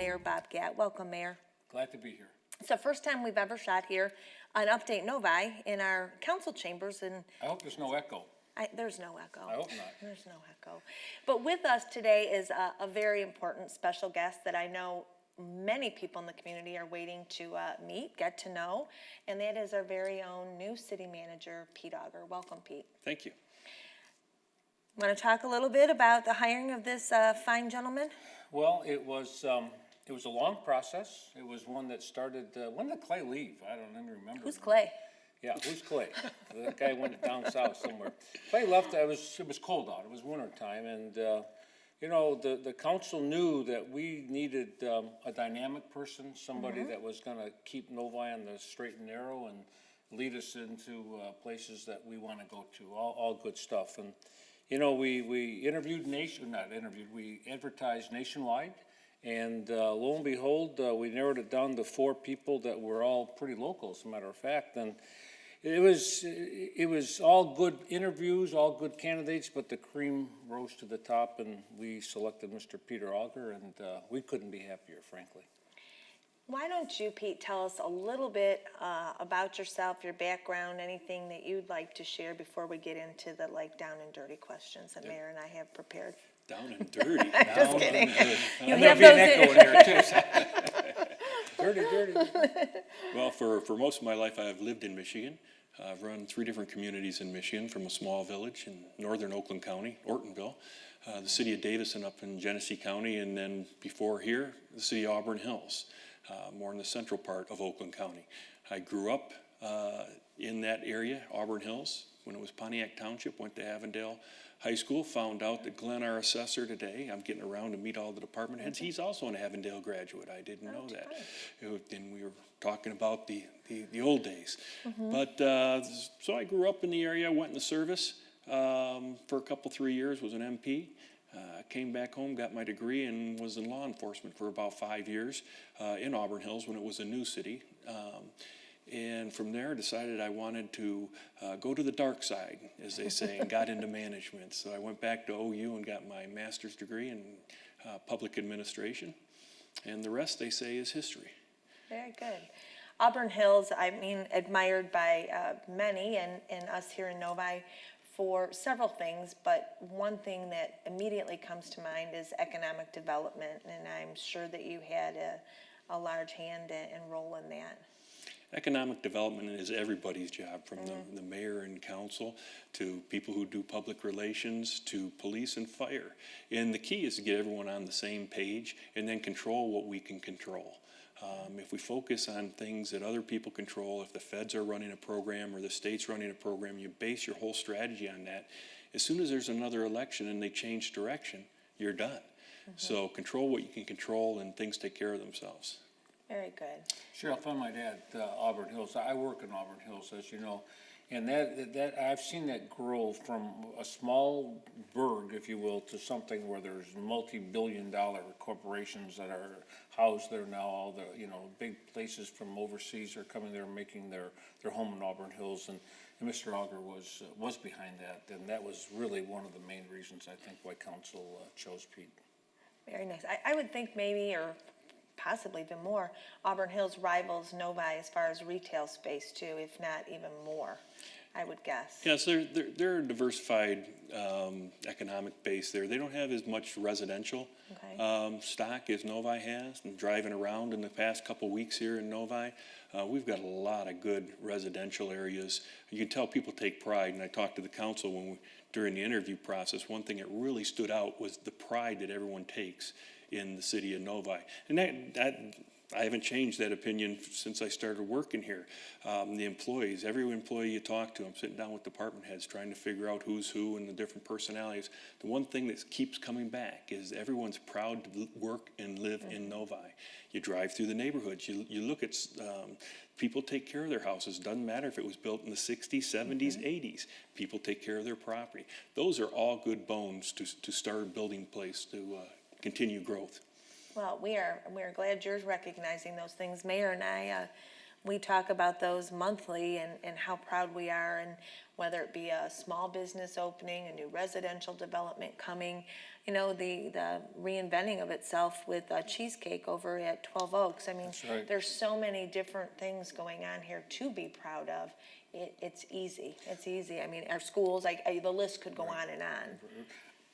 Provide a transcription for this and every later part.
Mayor Bob Gatt. Welcome, Mayor. Glad to be here. It's the first time we've ever shot here on Update Novi in our council chambers, and I hope there's no echo. there's no echo. I hope not. There's no echo. But with us today is a very important special guest that I know many people in the community are waiting to meet, get to know, and that is our very own new city manager, Pete Auger. Welcome, Pete. Thank you. Want to talk a little bit about the hiring of this fine gentleman? Well, it was a long process. It was one that started, when did Clay leave? I don't even remember. Who's Clay? Yeah, who's Clay? That guy went down south somewhere. Clay left, it was cold out, it was winter time, and, the council knew that we needed a dynamic person, somebody that was gonna keep Novi on the straight and narrow and lead us into places that we wanna go to, all good stuff. And, we we advertised nationwide, and lo and behold, we narrowed it down to 4 people that were all pretty local, as a matter of fact. And it was all good interviews, all good candidates, but the cream rose to the top, and we selected Mr. Peter Auger, and we couldn't be happier, frankly. Why don't you, Pete, tell us a little bit about yourself, your background, anything that you'd like to share before we get into the down and dirty questions that Mayor and I have prepared. Down and dirty. Just kidding. You There'll have be an those echo in here, too. Dirty. Well, for most of my life, I've lived in Michigan. I've run 3 different communities in Michigan, from a small village in northern Oakland County, Ortonville, the city of Davison up in Genesee County, and then before here, the city of Auburn Hills, more in the central part of Oakland County. I grew up in that area, Auburn Hills, when it was Pontiac Township, went to Avondale High School, found out that Glenn, our assessor today, I'm getting around to meet all the department heads, he's also an Avondale graduate. I didn't know that. And we were talking about the old days. But so I grew up in the area, went in the service for a couple, 3 years, was an MP. Came back home, got my degree, and was in law enforcement for about 5 years in Auburn Hills when it was a new city. And from there, decided I wanted to go to the dark side, as they say, and got into management. So I went back to OU and got my master's degree in public administration. And the rest, they say, is history. Very good. Auburn Hills, admired by many and us here in Novi for several things, but one thing that immediately comes to mind is economic development, and I'm sure that you had a large hand and role in that. Economic development is everybody's job, from the mayor and council to people who do public relations to police and fire. And the key is to get everyone on the same page and then control what we can control. If we focus on things that other people control, if the feds are running a program or the state's running a program, you base your whole strategy on that. As soon as there's another election and they change direction, you're done. So control what you can control, and things take care of themselves. Very good. Sure, if I might add, Auburn Hills, I work in Auburn Hills, as you know, and that I've seen that grow from a small burg, if you will, to something where there's multi-billion-dollar corporations that are housed there now. All the big places from overseas are coming there, making their home in Auburn Hills, and Mr. Auger was behind that, and that was really one of the main reasons I think why council chose Pete. Very nice. I would think maybe, or possibly even more, Auburn Hills rivals Novi as far as retail space too, if not even more, I would guess. Yes, they're a diversified economic base there. They don't have as much residential stock as Novi has. And driving around in the past couple weeks here in Novi, we've got a lot of good residential areas. You can tell people take pride, and I talked to the council during the interview process. One thing that really stood out was the pride that everyone takes in the city of Novi. And that I haven't changed that opinion since I started working here. The employees, every employee you talk to, I'm sitting down with department heads trying to figure out who's who and the different personalities. The one thing that keeps coming back is everyone's proud to work and live in Novi. You drive through the neighborhoods, you look at people take care of their houses. Doesn't matter if it was built in the 60s, 70s, 80s. People take care of their property. Those are all good bones to start a building place to continue growth. Well, we are glad you're recognizing those things. Mayor and I we talk about those monthly and how proud we are, and whether it be a small business opening, a new residential development coming, you know, the reinventing of itself with a cheesecake over at 12 Oaks. I mean, That's right. there's so many different things going on here to be proud of. It's easy. It's easy. I mean, our schools, the list could go on and on.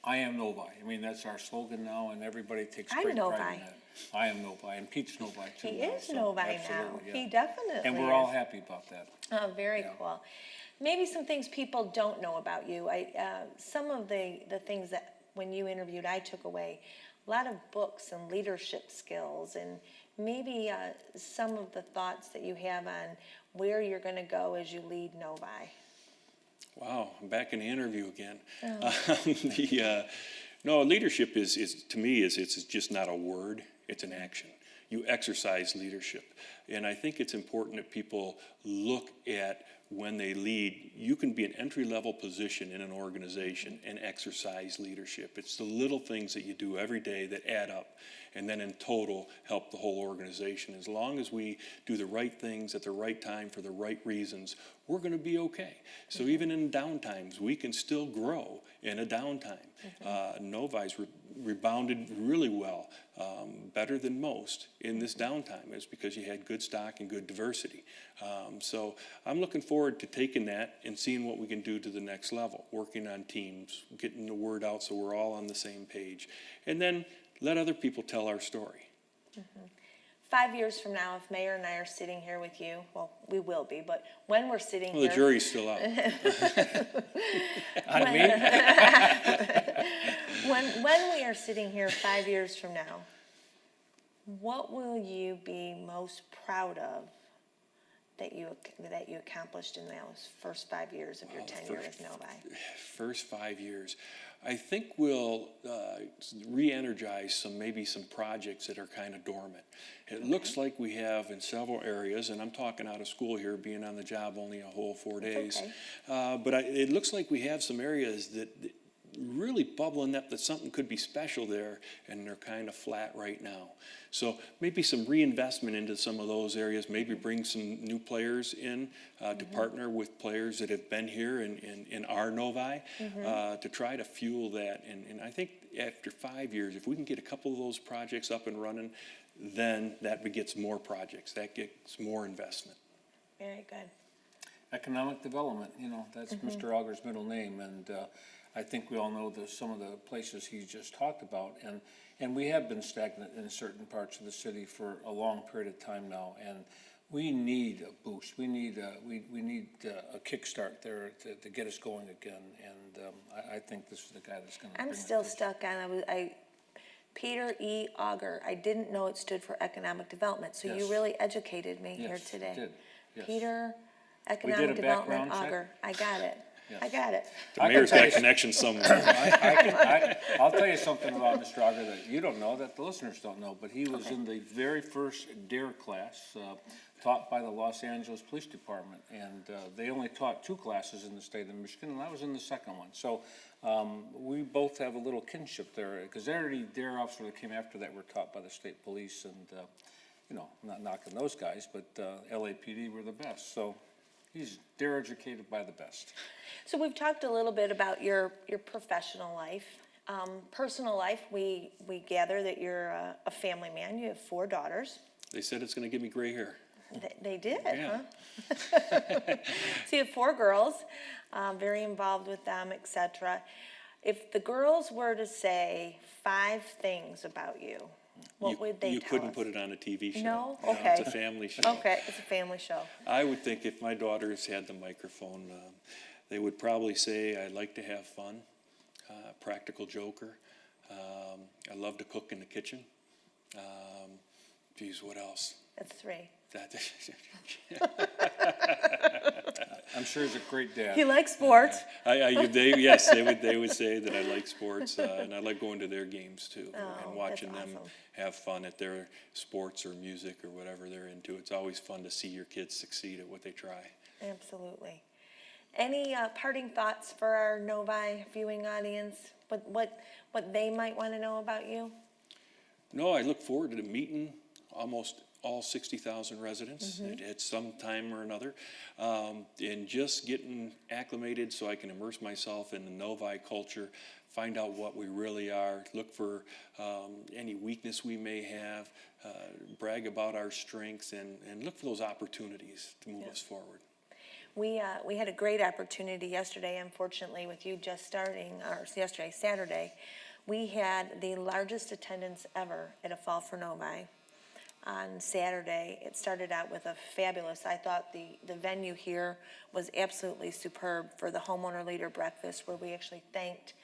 I am Novi. I mean, that's our slogan now, and everybody takes I'm great Novi. pride in that. I am Novi, and Pete's Novi too. He now, is so Novi now. absolutely, yeah. He definitely And we're is. all happy about that. Oh, very Yeah. cool. Maybe some things people don't know about you. Some of the things that when you interviewed, I took away a lot of books and leadership skills, and maybe some of the thoughts that you have on where you're going to go as you lead Novi. Wow, I'm back in the interview again. No, leadership is to me it's just not a word, it's an action. You exercise leadership. And I think it's important that people look at when they lead, you can be an entry-level position in an organization and exercise leadership. It's the little things that you do every day that add up and then in total help the whole organization. As long as we do the right things at the right time for the right reasons, we're going to be okay. So even in downtimes, we can still grow in a downtime. Novi's rebounded really well, better than most in this downtime. It's because you had good stock and good diversity. So I'm looking forward to taking that and seeing what we can do to the next level, working on teams, getting the word out so we're all on the same page, and then let other people tell our story. 5 years from now, if Mayor and I are sitting here with you, well, we will be, but when we're sitting Well, here. the jury's still out. On me? When we are sitting here 5 years from now, what will you be most proud of that you accomplished in those first 5 years of your tenure with Novi? First 5 years. I think we'll re-energize maybe some projects that are kind of dormant. It looks like we have in several areas, and I'm talking out of school here, being on the job only a whole 4 days. Okay. But it looks like we have some areas that really bubbling up that something could be special there, and they're kind of flat right now. So maybe some reinvestment into some of those areas, maybe bring some new players in to partner with players that have been here in our Novi to try to fuel that. And I think after 5 years, if we can get a couple of those projects up and running, then that begets more projects, that gets more investment. Very good. Economic development, you know, that's Mr. Auger's middle name, and I think we all know some of the places he just talked about, and we have been stagnant in certain parts of the city for a long period of time now, and we need a boost. We need a kickstart there to get us going again, and I think this is the guy that's going to. I'm still stuck on, Peter E. Auger. I didn't know it stood for economic development, so you Yes. really educated me here Yes, today. you did. Yes. Peter, a Economic Development background check. Auger. I got it. Yes. I got it. The mayor's got connections somewhere. I'll tell you something about Mr. Auger that you don't know, that the listeners don't know, but he was in the very first DARE class taught by the Los Angeles Police Department, and they only taught 2 classes in the state of Michigan, and I was in the second one. So we both have a little kinship there, because every DARE officer that came after that were taught by the state police, and you know, not knocking those guys, but LAPD were the best. So he's DARE educated by the best. So we've talked a little bit about your professional life. Personal life, we gather that you're a family man. You have 4 daughters. They said it's going to give me gray hair. They did, Yeah. huh? So you have 4 girls, very involved with them, etc. If the girls were to say 5 things about you, what would they You tell couldn't us? put it on a TV show. No? No, Okay. it's a family show. Okay, it's a family show. I would think if my daughters had the microphone, they would probably say, I like to have fun, practical joker. I love to cook in the kitchen. Geez, what else? That's 3. I'm sure he's a great dad. He likes sports. Yes, they would say that I like sports, and I like going to their games too, Oh, and watching that's them awesome. have fun at their sports or music or whatever they're into. It's always fun to see your kids succeed at what they try. Absolutely. Any parting thoughts for our Novi viewing audience? What they might want to know about you? No, I look forward to meeting almost all 60,000 residents at some time or another, and just getting acclimated so I can immerse myself in the Novi culture, find out what we really are, look for any weakness we may have, brag about our strengths, and look for those opportunities to move us forward. We had a great opportunity yesterday, unfortunately, with you just starting, or yesterday, Saturday. We had the largest attendance ever at a Fall for Novi on Saturday. It started out with a fabulous, I thought the venue here was absolutely superb for the homeowner leader breakfast, where we actually thanked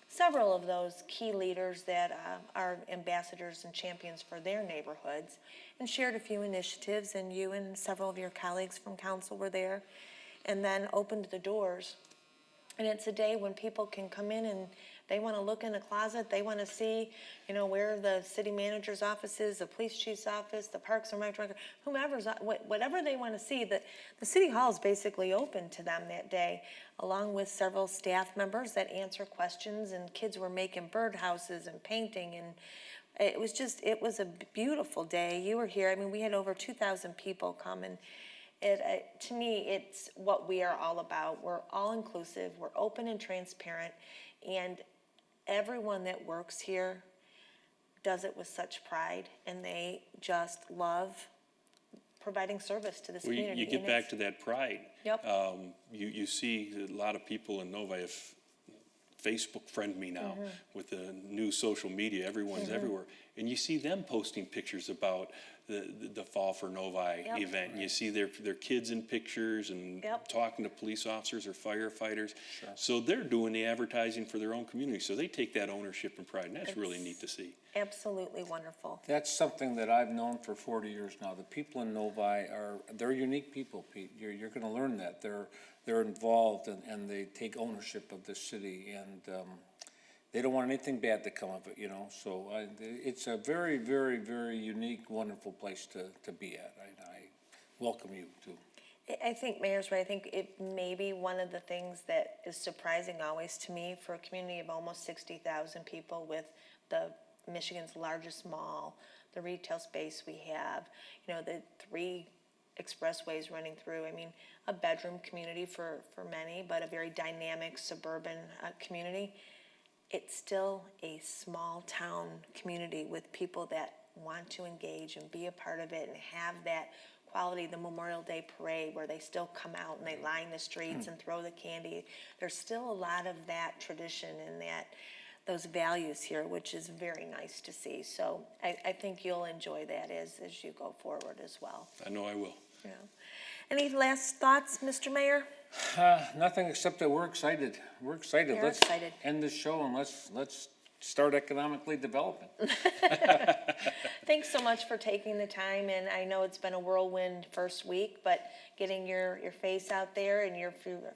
several of those key leaders that are ambassadors and champions for their neighborhoods, and shared a few initiatives, and you and several of your colleagues from council were there, and then opened the doors. And it's a day when people can come in and they want to look in a closet, they want to see, where the city manager's office is, the police chief's office, the parks and rec director, whomever's, whatever they want to see. The city hall is basically open to them that day, along with several staff members that answer questions, and kids were making birdhouses and painting, and it was a beautiful day. You were here. I mean, we had over 2,000 people come, and to me, it's what we are all about. We're all inclusive, we're open and transparent, and everyone that works here does it with such pride, and they just love providing service to this Well, community. you get back to that pride. Yep. You see a lot of people in Novi have Facebook friend me now with the new social media. Everyone's everywhere. And you see them posting pictures about the Fall for Novi event. And you see their kids in pictures and talking to police officers or firefighters. Sure. So they're doing the advertising for their own community. So they take that ownership and pride, and that's really neat to see. Absolutely wonderful. That's something that I've known for 40 years now. The people in Novi they're unique people, Pete. You're going to learn that. They're involved, and they take ownership of the city, and they don't want anything bad to come of it, So it's a very, very, very unique, wonderful place to be at. I welcome you too. I think Mayor's right. I think it may be one of the things that is surprising always to me for a community of almost 60,000 people, with Michigan's largest mall, the retail space we have, the 3 expressways running through. I mean, a bedroom community for many, but a very dynamic suburban community. It's still a small town community with people that want to engage and be a part of it and have that quality. The Memorial Day parade, where they still come out and they line the streets and throw the candy. There's still a lot of that tradition and those values here, which is very nice to see. So I think you'll enjoy that as you go forward as well. I know I will. Yeah. Any last thoughts, Mr. Mayor? Nothing except that we're excited. We're excited. We're Let's excited. end this show and let's start economically developing. Thanks so much for taking the time, and I know it's been a whirlwind first week, but getting your face out there and your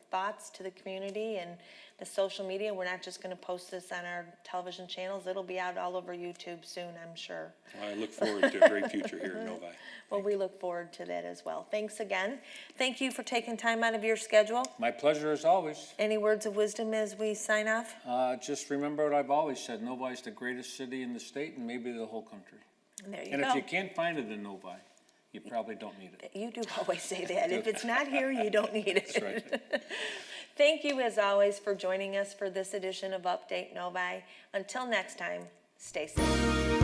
thoughts to the community and the social media. We're not just going to post this on our television channels. It'll be out all over YouTube soon, I'm sure. I look forward to a great future here in Novi. Well, we look forward to that as well. Thanks again. Thank you for taking time out of your schedule. My pleasure as always. Any words of wisdom as we sign off? Just remember what I've always said. Novi is the greatest city in the state and maybe the whole country. And there you And go. if you can't find it in Novi, you probably don't need it. You do always say that. If it's not here, you don't need it. That's right. Thank you, as always, for joining us for this edition of Update Novi. Until next time, stay safe.